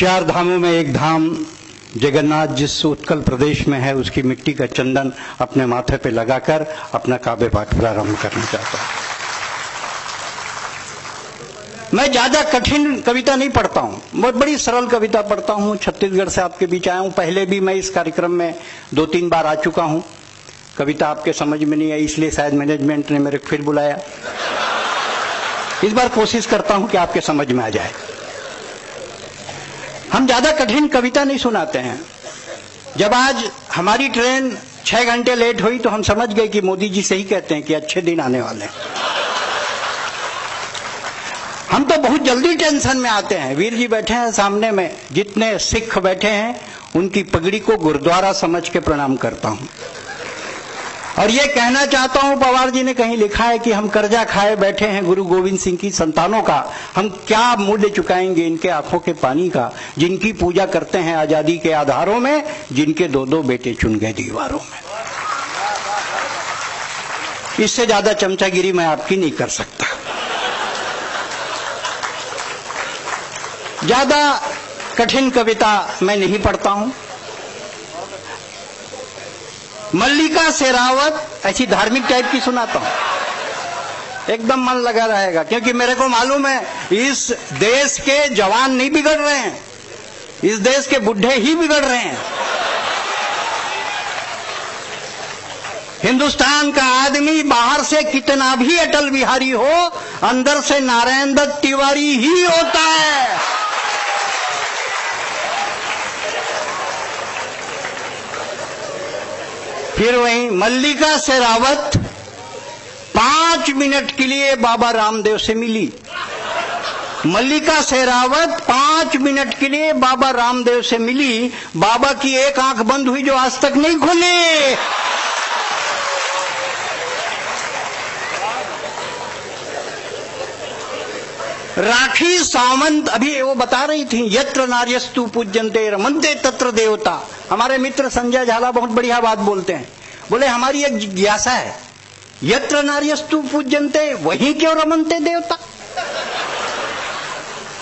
चार धामों में एक धाम जगन्नाथ जिस उत्कल प्रदेश में है, उसकी मिट्टी का चंदन अपने माथे पे लगाकर अपना काव्य पाठ प्रारंभ करना चाहता हूं। मैं ज्यादा कठिन कविता नहीं पढ़ता हूं, बहुत बड़ी सरल कविता पढ़ता हूं। छत्तीसगढ़ से आपके बीच आया हूं, पहले भी मैं इस कार्यक्रम में 2-3 बार आ चुका हूं। कविता आपके समझ में नहीं आई, इसलिए शायद मैनेजमेंट ने मेरे फिर बुलाया। इस बार कोशिश करता हूं कि आपके समझ में आ जाए। हम ज्यादा कठिन कविता नहीं सुनाते हैं। जब आज हमारी ट्रेन 6 घंटे लेट हुई तो हम समझ गए कि मोदी जी सही कहते हैं कि अच्छे दिन आने वाले हैं। हम तो बहुत जल्दी टेंशन में आते हैं। वीर जी बैठे हैं सामने में, जितने सिख बैठे हैं उनकी पगड़ी को गुरुद्वारा समझ के प्रणाम करता हूं। और ये कहना चाहता हूं, पवार जी ने कहीं लिखा है कि हम कर्जा खाए बैठे हैं गुरु गोविंद सिंह की संतानों का, हम क्या मूल्य चुकाएंगे इनके आंखों के पानी का, जिनकी पूजा करते हैं आजादी के आधारों में, जिनके 2-2 बेटे चुन गए दीवारों में। इससे ज्यादा चमचागिरी मैं आपकी नहीं कर सकता। ज्यादा कठिन कविता मैं नहीं पढ़ता हूं। मल्लिका शेरावत ऐसी धार्मिक टाइप की सुनाता हूं, एकदम मन लगा रहेगा, क्योंकि मेरे को मालूम है इस देश के जवान नहीं बिगड़ रहे हैं, इस देश के बुढ़े ही बिगड़ रहे हैं। हिंदुस्तान का आदमी बाहर से कितना भी अटल बिहारी हो, अंदर से नारायण दत्त तिवारी ही होता है। फिर वहीं मल्लिका शेरावत 5 मिनट के लिए बाबा रामदेव से मिली। मल्लिका शेरावत 5 मिनट के लिए बाबा रामदेव से मिली। बाबा की एक आंख बंद हुई जो आज तक नहीं खुली। राखी सावंत अभी वो बता रही थी, यत्र नार्यस्तु पूज्यन्ते रमन्ते तत्र देवता। हमारे मित्र संजय झाला बहुत बढ़िया बात बोलते हैं। बोले हमारी एक जिज्ञासा है, यत्र नार्यस्तु पूज्यन्ते वहीं क्यों रमन्ते देवता,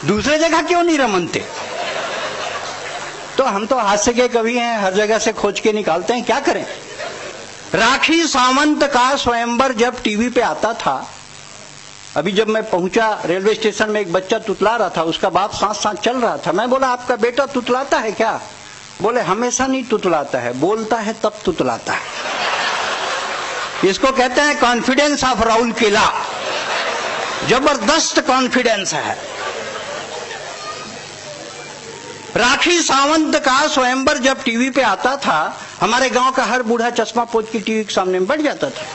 दूसरे जगह क्यों नहीं रमनते? तो हम तो हास्य के कवि हैं, हर जगह से खोज के निकालते हैं, क्या करें। राखी सावंत का स्वयंवर जब टीवी पे आता था, अभी जब मैं पहुंचा रेलवे स्टेशन में एक बच्चा तुतला रहा था, उसका बाप साथ साथ चल रहा था। मैं बोला आपका बेटा तुतलाता है क्या? बोले हमेशा नहीं तुतलाता है, बोलता है तब तुतलाता है। इसको कहते हैं कॉन्फिडेंस ऑफ राहुल किला, जबरदस्त कॉन्फिडेंस है। राखी सावंत का स्वयंवर जब टीवी पे आता था, हमारे गांव का हर बूढ़ा चश्मा पोछ के टीवी के सामने में बैठ जाता था।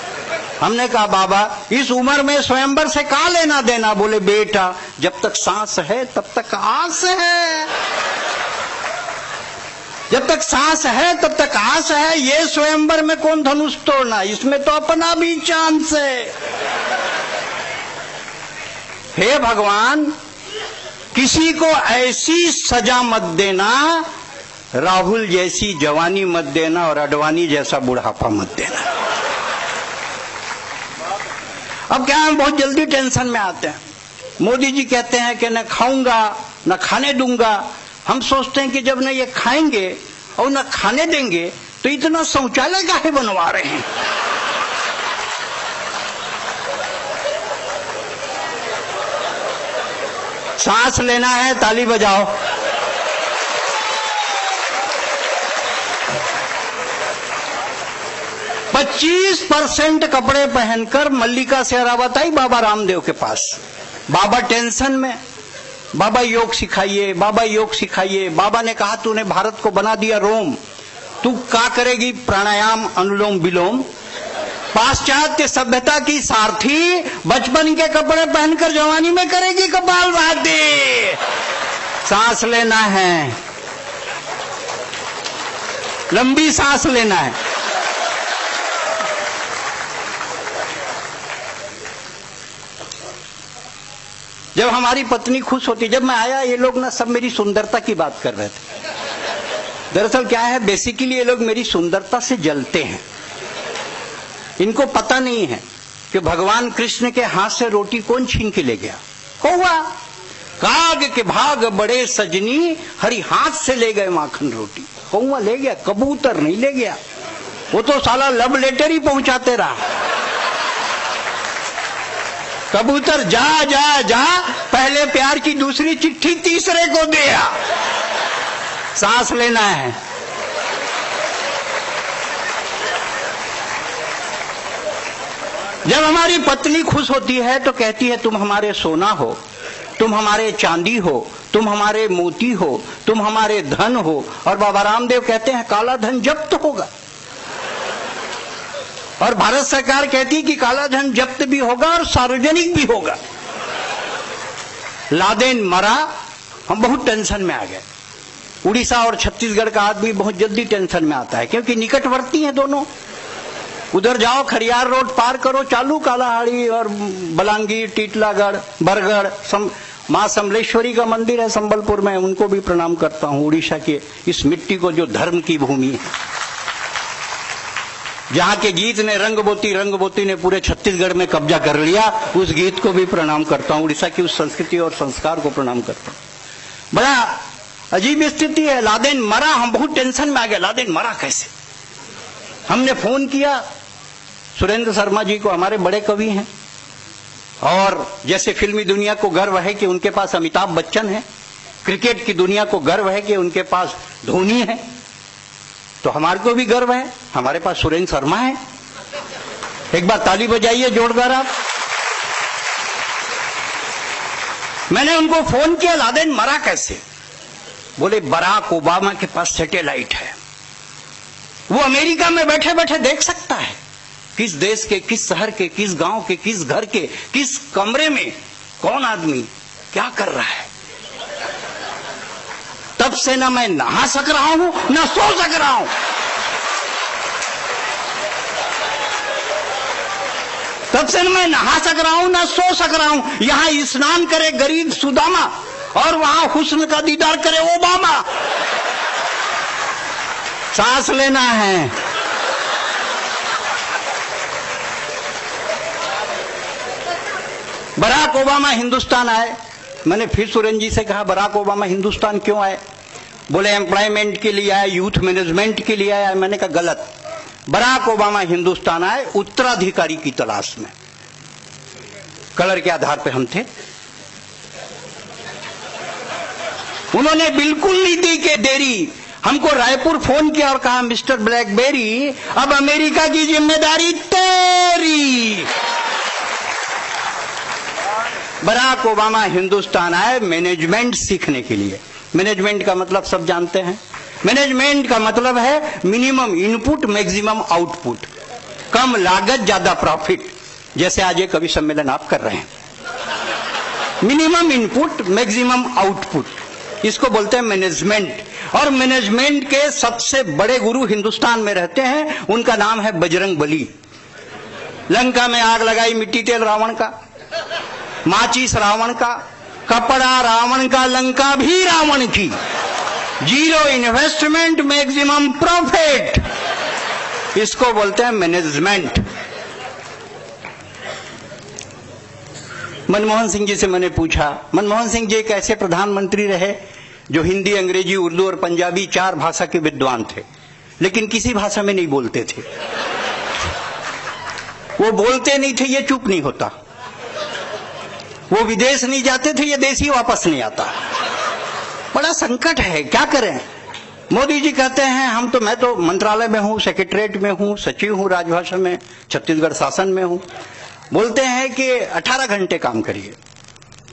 हमने कहा बाबा इस उम्र में स्वयंवर से क्या लेना देना? बोले बेटा जब तक सांस है तब तक आस है, जब तक सांस है तब तक आस है। ये स्वयंवर में कौन धनुष तोड़ना, इसमें तो अपना भी चांस है। हे भगवान किसी को ऐसी सजा मत देना, राहुल जैसी जवानी मत देना और अडवाणी जैसा बुढ़ापा मत देना। अब क्या हम बहुत जल्दी टेंशन में आते हैं। मोदी जी कहते हैं कि न खाऊंगा न खाने दूंगा। हम सोचते हैं कि जब न ये खाएंगे और न खाने देंगे तो इतना शौचालय काहे बनवा रहे हैं। सांस लेना है ताली बजाओ। पच्चीस 25% कपड़े पहनकर मल्लिका शेरावत आई बाबा रामदेव के पास। बाबा टेंशन में, बाबा योग सिखाइए, बाबा योग सिखाइए। बाबा ने कहा तूने भारत को बना दिया रोम, तू क्या करेगी? प्राणायाम अनुलोम विलोम। पाश्चात्य सभ्यता की सारथी बचपन के कपड़े पहनकर जवानी में करेगी कपालभाति। सांस लेना है, लंबी सांस लेना है। जब हमारी पत्नी खुश होती, जब मैं आया ये लोग ना सब मेरी सुंदरता की बात कर रहे थे। दरअसल क्या है, बेसिकली ये लोग मेरी सुंदरता से जलते हैं। इनको पता नहीं है कि भगवान कृष्ण के हाथ से रोटी कौन छीन के ले गया। हुआ काग के भाग बड़े सजनी, हरी हाथ से ले गए माखन रोटी। कौवा ले गया, कबूतर नहीं ले गया, वो तो साला लव लेटर ही पहुंचाते रहा। कबूतर जा जा जा, पहले प्यार की दूसरी चिट्ठी तीसरे को दिया। सांस लेना है। जब हमारी पत्नी खुश होती है तो कहती है तुम हमारे सोना हो, तुम हमारे चांदी हो, तुम हमारे मोती हो, तुम हमारे धन हो। और बाबा रामदेव कहते हैं काला धन जब्त होगा। और भारत सरकार कहती है कि काला धन जब्त भी होगा और सार्वजनिक भी होगा। लादेन मरा, हम बहुत टेंशन में आ गए। उड़ीसा और छत्तीसगढ़ का आदमी बहुत जल्दी टेंशन में आता है क्योंकि निकटवर्ती हैं दोनों। उधर जाओ, खरियार रोड पार करो, चालू कालाहाड़ी और बलांगीर, टीटलागढ़, बरगढ़, मां समलेश्वरी का मंदिर है संबलपुर में, उनको भी प्रणाम करता हूं। उड़ीसा के इस मिट्टी को जो धर्म की भूमि है, जहां के गीत ने रंगबोती ने पूरे छत्तीसगढ़ में कब्जा कर लिया, उस गीत को भी प्रणाम करता हूं। उड़ीसा की उस संस्कृति और संस्कार को प्रणाम करता हूं। बड़ा अजीब स्थिति है। लादेन मरा, हम बहुत टेंशन में आ गए। लादेन मरा कैसे? हमने फोन किया सुरेंद्र शर्मा जी को, हमारे बड़े कवि हैं, और जैसे फिल्मी दुनिया को गर्व है कि उनके पास अमिताभ बच्चन है, क्रिकेट की दुनिया को गर्व है कि उनके पास धोनी है, तो हमारे को भी गर्व है, हमारे पास सुरेंद्र शर्मा है। एक बार ताली बजाइए जोरदार आप। मैंने उनको फोन किया, लादेन मरा कैसे? बोले बराक ओबामा के पास सैटेलाइट है, वो अमेरिका में बैठे बैठे देख सकता है किस देश के, किस शहर के, किस गांव के, किस घर के, किस कमरे में कौन आदमी क्या कर रहा है। तब से ना मैं नहा सक रहा हूं ना सो सक रहा हूं। तब से मैं नहा सक रहा हूं ना सो सक रहा हूं। यहां स्नान करे गरीब सुदामा और वहां हुस्न का दीदार करे ओबामा। सांस लेना है। बराक ओबामा हिंदुस्तान आए। मैंने फिर सुरेंद्र जी से कहा बराक ओबामा हिंदुस्तान क्यों आए? बोले एम्प्लॉयमेंट के लिए आए, यूथ मैनेजमेंट के लिए आए। मैंने कहा गलत, बराक ओबामा हिंदुस्तान आए उत्तराधिकारी की तलाश में। कलर के आधार पर हम थे। उन्होंने बिल्कुल नहीं दी के देरी। हमको रायपुर फोन किया और कहा मिस्टर ब्लैकबेरी, अब अमेरिका की जिम्मेदारी तेरी। बराक ओबामा हिंदुस्तान आए मैनेजमेंट सीखने के लिए। मैनेजमेंट का मतलब सब जानते हैं। मैनेजमेंट का मतलब है मिनिमम इनपुट मैक्सिमम आउटपुट, कम लागत ज्यादा प्रॉफिट। जैसे आज ये कवि सम्मेलन आप कर रहे हैं, मिनिमम इनपुट मैक्सिमम आउटपुट, इसको बोलते हैं मैनेजमेंट। और मैनेजमेंट के सबसे बड़े गुरु हिंदुस्तान में रहते हैं, उनका नाम है बजरंग बली। लंका में आग लगाई, मिट्टी तेल रावण का, माचिस रावण का, कपड़ा रावण का, लंका भी रावण की। जीरो इन्वेस्टमेंट मैक्सिमम प्रॉफिट, इसको बोलते हैं मैनेजमेंट। मनमोहन सिंह जी से मैंने पूछा, मनमोहन सिंह जी एक ऐसे प्रधानमंत्री रहे जो हिंदी, अंग्रेजी, उर्दू और पंजाबी 4 भाषा के विद्वान थे, लेकिन किसी भाषा में नहीं बोलते थे। वो बोलते नहीं थे, ये चुप नहीं होता। वो विदेश नहीं जाते थे, ये देश ही वापस नहीं आता। बड़ा संकट है, क्या करें। मोदी जी कहते हैं मैं तो मंत्रालय में हूं, सेक्रेटरीट में हूं, सचिव हूं राजभाषा में, छत्तीसगढ़ शासन में हूं। बोलते हैं कि 18 घंटे काम करिए।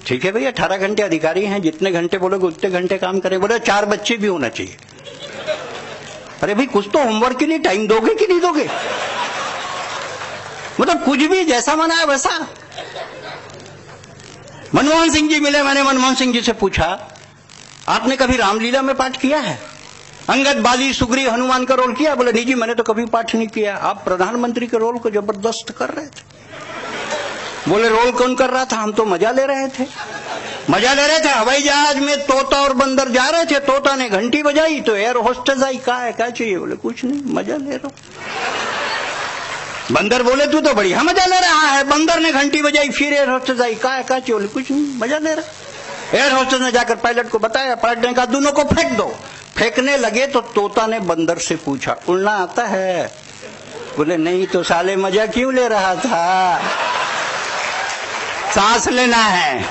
ठीक है भाई, 18 घंटे अधिकारी हैं, जितने घंटे बोलोगे उतने घंटे काम करें। बोले 4 बच्चे भी होना चाहिए। अरे भाई, कुछ तो होमवर्क के लिए टाइम दोगे कि नहीं दोगे? मतलब कुछ भी जैसा मना है वैसा। मनमोहन सिंह जी मिले, मैंने मनमोहन सिंह जी से पूछा आपने कभी रामलीला में पाठ किया है? अंगद, बाली, सुग्रीव, हनुमान का रोल किया? बोले नहीं जी, मैंने तो कभी पाठ नहीं किया। आप प्रधानमंत्री के रोल को जबरदस्त कर रहे थे। बोले रोल कौन कर रहा था? हम तो मजा ले रहे थे। मजा ले रहे थे। हवाई जहाज में तोता और बंदर जा रहे थे, तोता ने घंटी बजाई तो एयर होस्टेस आई, क्या चाहिए? बोले कुछ नहीं, मजा ले रहा हूं। बंदर बोले तू तो बढ़िया मजा ले रहा है। बंदर ने घंटी बजाई, फिर एयर होस्टेस आई, क्या चाहिए? बोले कुछ नहीं, मजा ले रहा। एयर होस्टेस ने जाकर पायलट को बताया, पायलट ने कहा दोनों को फेंक दो। फेंकने लगे तो तोता ने बंदर से पूछा, उड़ना आता है? बोले नहीं। तो साले मजा क्यों ले रहा था? सांस लेना है।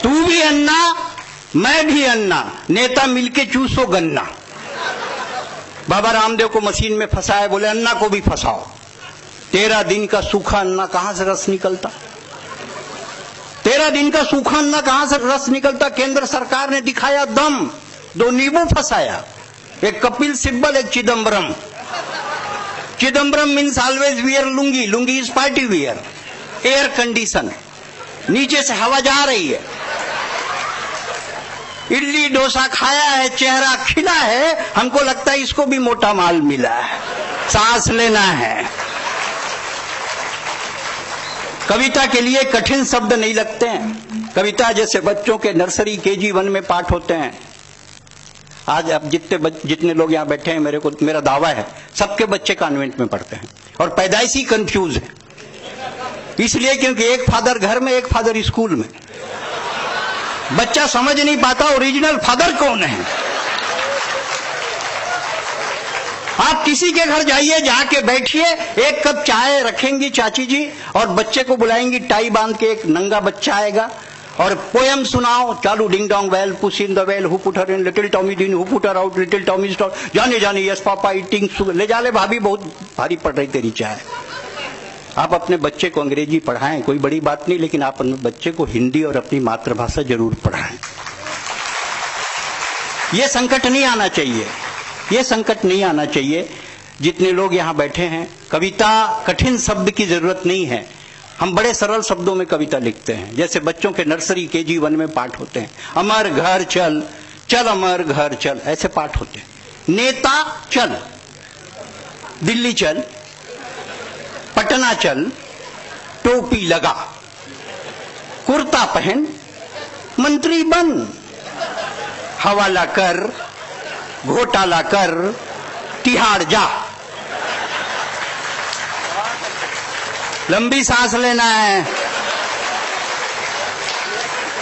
तू भी अन्ना, मैं भी अन्ना, नेता मिलके चूसो गन्ना। बाबा रामदेव को मशीन में फंसाए, बोले अन्ना को भी फंसाओ। 13 दिन का सूखा अन्ना कहां से रस निकलता? 13 दिन का सूखा अन्ना कहां से रस निकलता? केंद्र सरकार ने दिखाया दम, 2 नींबू फंसाया, एक कपिल सिब्बल, एक Chidambaram. Chidambaram means always wear lungi, lungi is party wear. Air condition, नीचे से हवा जा रही है। इडली डोसा खाया है, चेहरा खिला है, हमको लगता है इसको भी मोटा माल मिला है। सांस लेना है। कविता के लिए कठिन शब्द नहीं लगते हैं। कविता जैसे बच्चों के नर्सरी KG 1 में पाठ होते हैं। आज अब जितने लोग यहां बैठे हैं, मेरा दावा है सबके बच्चे कॉन्वेंट में पढ़ते हैं और पैदाइशी कंफ्यूज है। इसलिए क्योंकि एक फादर घर में, एक फादर स्कूल में। बच्चा समझ नहीं पाता ओरिजिनल फादर कौन है। आप किसी के घर जाइए, जाके बैठिए, 1 कप चाय रखेंगी चाची जी और बच्चे को बुलाएंगी, टाई बांध के एक नंगा बच्चा आएगा और पोयम सुनाओ। चालू ding dong bell, push in the well, who put her in, little Tommy Din, who put her out, little Tommy stop, जाने जाने यस पापा ईटिंग शुगर। ले जा ले भाभी, बहुत भारी पड़ रही तेरी चाय। आप अपने बच्चे को अंग्रेजी पढ़ाएं, कोई बड़ी बात नहीं, लेकिन आप अपने बच्चे को हिंदी और अपनी मातृभाषा जरूर पढ़ाएं। ये संकट नहीं आना चाहिए, ये संकट नहीं आना चाहिए। जितने लोग यहां बैठे हैं, कविता कठिन शब्द की जरूरत नहीं है। हम बड़े सरल शब्दों में कविता लिखते हैं, जैसे बच्चों के नर्सरी KG 1 में पाठ होते हैं। अमर घर चल, चल अमर घर चल, ऐसे पाठ होते हैं। नेता चल, दिल्ली चल, पटना चल, टोपी लगा, कुर्ता पहन, मंत्री बन, हवाला कर, घोटाला कर, तिहाड़ जा। लंबी सांस लेना है।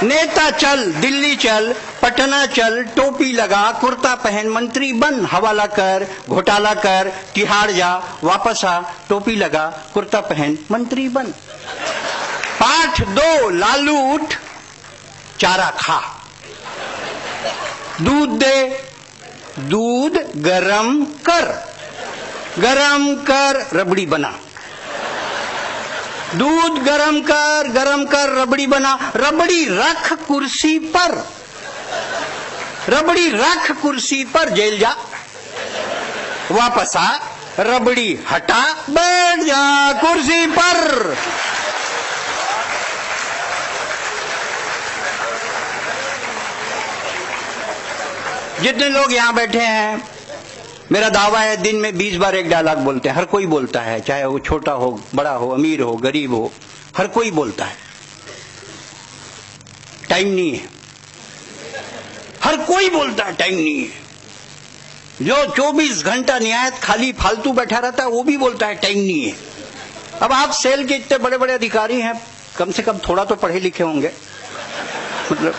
नेता चल, दिल्ली चल, पटना चल, टोपी लगा, कुर्ता पहन, मंत्री बन, हवाला कर, घोटाला कर, तिहाड़ जा, वापस आ, टोपी लगा, कुर्ता पहन, मंत्री बन। पाठ 2, लालू उठ, चारा खा, दूध दे, दूध गरम कर, गरम कर, रबड़ी बना। दूध गरम कर, रबड़ी बना। रबड़ी रख कुर्सी पर, रबड़ी रख कुर्सी पर, जेल जा, वापस आ, रबड़ी हटा, बैठ जा कुर्सी पर। जितने लोग यहां बैठे हैं, मेरा दावा है दिन में 20 बार एक डायलॉग बोलते हैं। हर कोई बोलता है, चाहे वो छोटा हो, बड़ा हो, अमीर हो, गरीब हो, हर कोई बोलता है। टाइम नहीं है। हर कोई बोलता है, टाइम नहीं है। जो 24 घंटा निहायत खाली फालतू बैठा रहता है, वो भी बोलता है टाइम नहीं है। अब आप सेल के इतने बड़े बड़े अधिकारी हैं, कम से कम थोड़ा तो पढ़े लिखे होंगे, मतलब।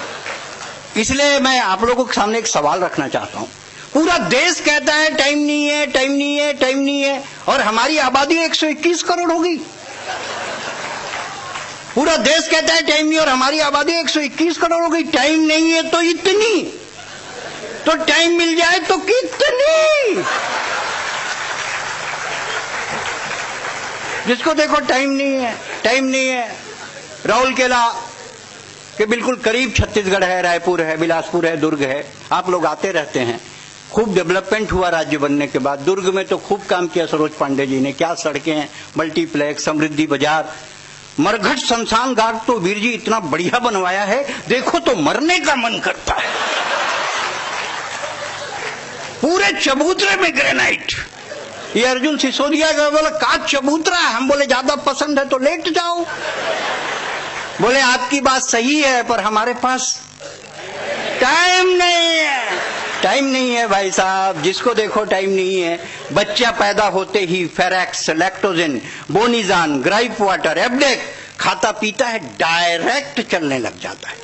इसलिए मैं आप लोगों के सामने एक सवाल रखना चाहता हूं। पूरा देश कहता है टाइम नहीं है, टाइम नहीं है, टाइम नहीं है, और हमारी आबादी 121 करोड़ होगी। पूरा देश कहता है टाइम नहीं, और हमारी आबादी 121 करोड़ होगी। टाइम नहीं है तो इतनी, तो टाइम मिल जाए तो कितनी। जिसको देखो टाइम नहीं है, टाइम नहीं है। राउरकेला के बिल्कुल करीब छत्तीसगढ़ है, रायपुर है, बिलासपुर है, दुर्ग है। आप लोग आते रहते हैं। खूब डेवलपमेंट हुआ राज्य बनने के बाद। दुर्ग में तो खूब काम किया सरोज पांडे जी ने। क्या सड़कें हैं, मल्टीप्लेक्स, समृद्धि बाजार, मरघट शमशान घाट तो वीर जी इतना बढ़िया बनवाया है, देखो तो मरने का मन करता है। पूरे चबूतरे में ग्रेनाइट। ये अर्जुन सिसोदिया का बोला का चबूतरा है, हम बोले ज्यादा पसंद है तो लेट जाओ। बोले आपकी बात सही है, पर हमारे पास टाइम नहीं है। टाइम नहीं है भाई साहब, जिसको देखो टाइम नहीं है। बच्चा पैदा होते ही फेरेक्स, लैक्टोजन, बोनीजान, ग्राइप वाटर, एब्डेक खाता पीता है, डायरेक्ट चलने लग जाता है।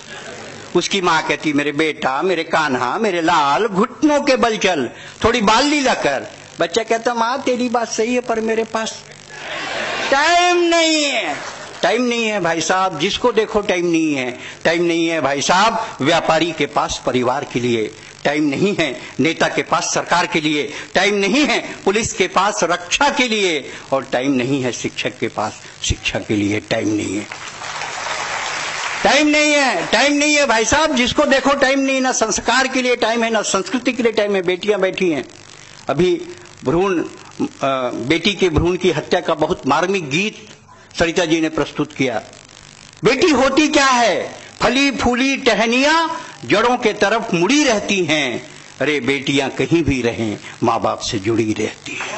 उसकी माँ कहती मेरे बेटा, मेरे कान्हा, मेरे लाल, घुटनों के बल चल, थोड़ी बाल लीला कर। बच्चा कहता माँ तेरी बात सही है पर मेरे पास टाइम नहीं है। टाइम नहीं है भाई साहब, जिसको देखो टाइम नहीं है। टाइम नहीं है भाई साहब व्यापारी के पास परिवार के लिए, टाइम नहीं है नेता के पास सरकार के लिए, टाइम नहीं है पुलिस के पास रक्षा के लिए, और टाइम नहीं है शिक्षक के पास शिक्षा के लिए। टाइम नहीं है, टाइम नहीं है, टाइम नहीं है भाई साहब, जिसको देखो टाइम नहीं। ना संस्कार के लिए टाइम है, ना संस्कृति के लिए टाइम है। बेटियां बैठी हैं, अभी बेटी के भ्रूण की हत्या का बहुत मार्मिक गीत सरिता जी ने प्रस्तुत किया। बेटी होती क्या है, फली फूली टहनियां जड़ों के तरफ मुड़ी रहती हैं। अरे बेटियां कहीं भी रहें माँ बाप से जुड़ी रहती हैं।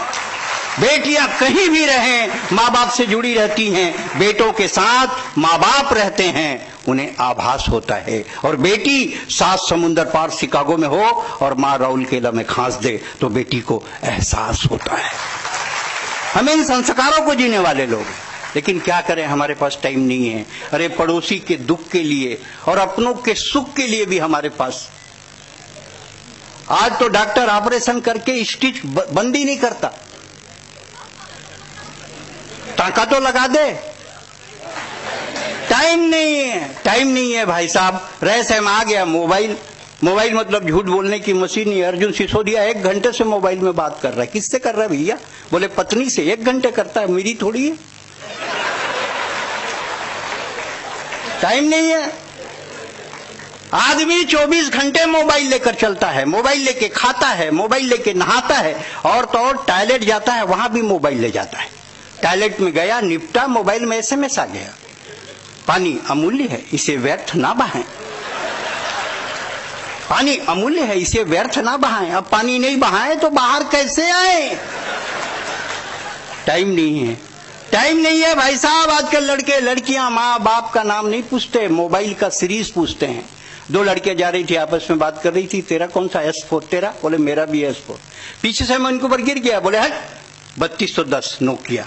बेटियां कहीं भी रहें माँ बाप से जुड़ी रहती हैं। बेटों के साथ माँ बाप रहते हैं, उन्हें आभास होता है। और बेटी 7 समुंदर पार शिकागो में हो और माँ राउरकेला में खांस दे तो बेटी को एहसास होता है। हमें इन संस्कारों को जीने वाले लोग, लेकिन क्या करें, हमारे पास टाइम नहीं है। अरे पड़ोसी के दुख के लिए और अपनों के सुख के लिए भी हमारे पास, आज तो डॉक्टर ऑपरेशन करके स्टिच बंद ही नहीं करता, टाका तो लगा दे। टाइम नहीं है, टाइम नहीं है भाई साहब। रहस्य में आ गया मोबाइल। मोबाइल मतलब झूठ बोलने की मशीन ही। अर्जुन सिसोदिया 1 घंटे से मोबाइल में बात कर रहा है। किससे कर रहा है भैया? बोले पत्नी से। 1 घंटे करता है, मेरी थोड़ी है। टाइम नहीं है। आदमी 24 घंटे मोबाइल लेकर चलता है, मोबाइल लेके खाता है, मोबाइल लेके नहाता है, और तो और टॉयलेट जाता है वहां भी मोबाइल ले जाता है। टॉयलेट में गया, निपटा, मोबाइल में SMS आ गया। पानी अमूल्य है, इसे व्यर्थ ना बहाएं। पानी अमूल्य है, इसे व्यर्थ ना बहाएं। अब पानी नहीं बहाएं तो बाहर कैसे आए? टाइम नहीं है, टाइम नहीं है भाई साहब। आजकल लड़के लड़कियां माँ बाप का नाम नहीं पूछते, मोबाइल का सीरीज पूछते हैं। 2 लड़कियां जा रही थी, आपस में बात कर रही थी, तेरा कौन सा S4? तेरा? बोले मेरा भी S4। पीछे से मैं उनके ऊपर गिर गया, बोले हट 3210 नोकिया।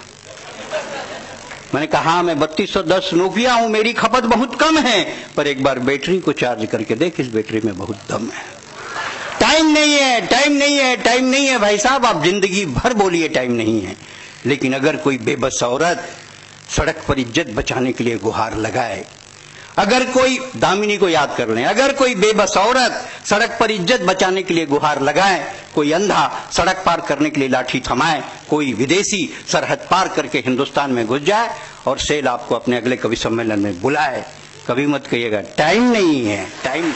मैंने कहा हाँ मैं 3210 नोकिया हूं, मेरी खपत बहुत कम है, पर एक बार बैटरी को चार्ज करके देख, इस बैटरी में बहुत दम है। टाइम नहीं है, टाइम नहीं है, टाइम नहीं है भाई साहब। आप जिंदगी भर बोलिए टाइम नहीं है, लेकिन अगर कोई बेबस औरत सड़क पर इज्जत बचाने के लिए गुहार लगाए, अगर कोई, दामिनी को याद कर लें, अगर कोई बेबस औरत सड़क पर इज्जत बचाने के लिए गुहार लगाए, कोई अंधा सड़क पार करने के लिए लाठी थमाए, कोई विदेशी सरहद पार करके हिंदुस्तान में घुस जाए और सेल आपको अपने अगले कवि सम्मेलन में बुलाए, कभी मत कहिएगा टाइम नहीं है। टाइम